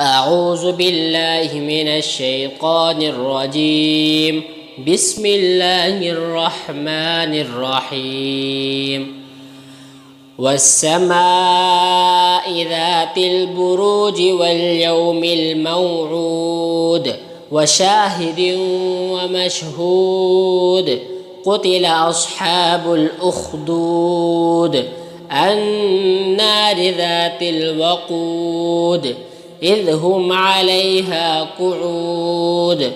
أعوذ بالله من الشيطان الرجيم. بسم الله الرحمن الرحيم. والسماء ذات البروج واليوم الموعود وشاهد ومشهود. قتل أصحاب الأخدود النار ذات الوقود إذ هم عليها قعود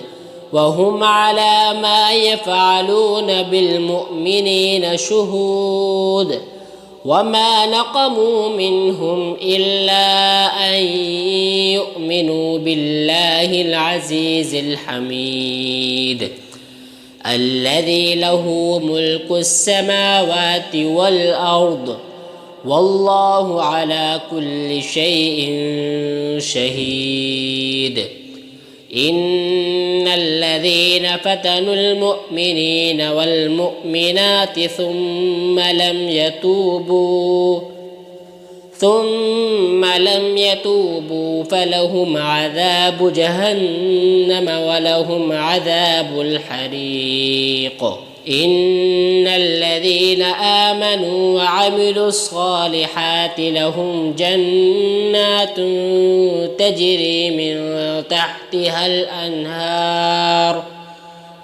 وهم على ما يفعلون بالمؤمنين شهود. وما نقموا منهم إلا أن يؤمنوا بالله العزيز الحميد الذي له ملك السماوات والأرض والله على كل شيء شهيد. إن الذين فتنوا المؤمنين والمؤمنات ثم لم يتوبوا فلهم عذاب جهنم ولهم عذاب الحريق. إن الذين آمنوا وعملوا الصالحات لهم جنات تجري من تحتها الأنهار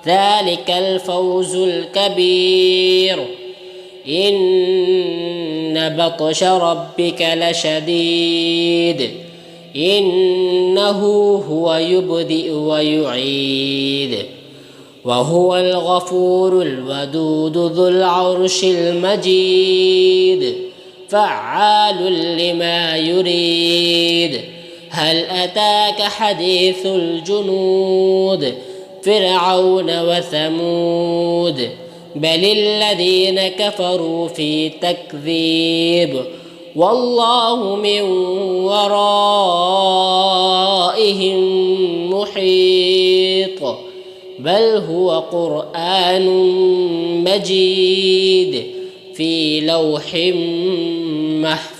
ذلك الفوز الكبير. إن بطش ربك لشديد إنه هو يبدئ ويعيد وهو الغفور الودود ذو العرش المجيد فعال لما يريد. هل أتاك حديث الجنود فرعون وثمود بل الذين كفروا في تكذيب والله من ورائهم محيط. بل هو قرآن مجيد في لوح محفوظ.